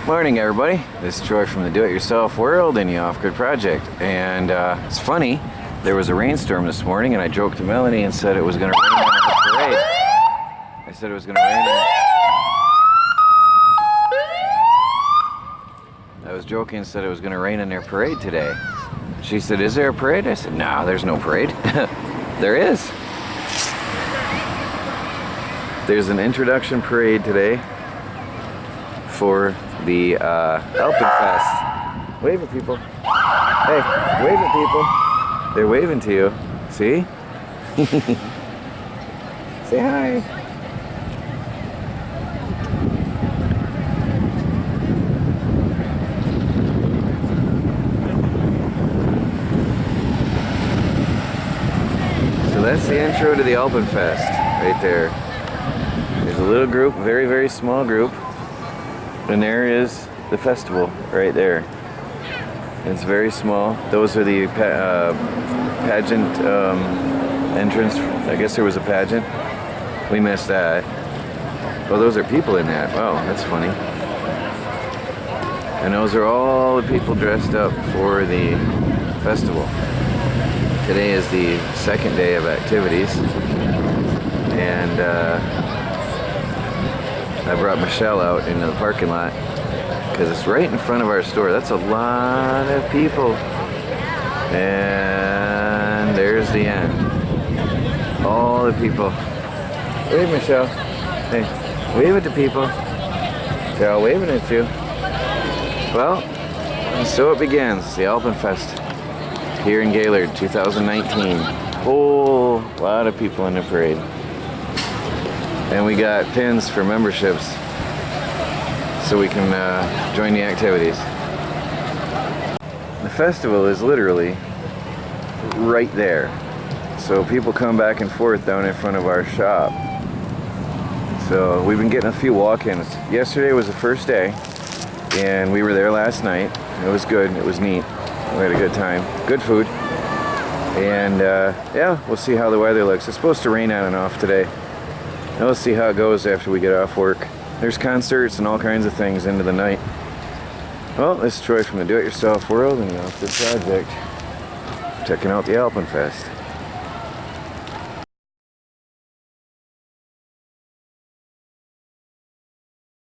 Morning everybody, this is Troy from the Do-It-Yourself World and the Off-Grid Project. And it's funny, there was a rainstorm this morning and I joked to Melanie and said it was going to rain on the parade. I said it was going to rain I was joking and said it was going to rain in their parade today. She said, is there a parade? I said, no, there's no parade. There is. There's an introduction parade today for the Alpenfest. Wave at people. Hey, wave at people. They're waving to you. See? Say hi. So that's the intro to the Alpenfest right there. There's a little group, very, very small group. And there is the festival right there. It's very small. Those are the pageant entrance. I guess there was a pageant. We missed that. Oh, those are people in that. Wow, that's funny. And those are all the people dressed up for the festival. Today is the second day of activities. And I brought Michelle out into the parking lot because it's right in front of our store. That's a lot of people. And there's the end. All the people. Wave, Michelle. Hey, wave at the people. They're all waving at you. Well, and so it begins. The Alpenfest here in Gaylord 2019. Whole lot of people in the parade. And we got pins for memberships so we can join the activities. The festival is literally right there. So people come back and forth down in front of our shop. So we've been getting a few walk-ins. Yesterday was the first day and we were there last night. It was good, it was neat. We had a good time, good food. And yeah, we'll see how the weather looks. It's supposed to rain on and off today. Now let's see how it goes after we get off work. There's concerts and all kinds of things into the night. Well, this is Troy from the Do-It-Yourself World and the Off-Grid Project. Checking out the Alpenfest.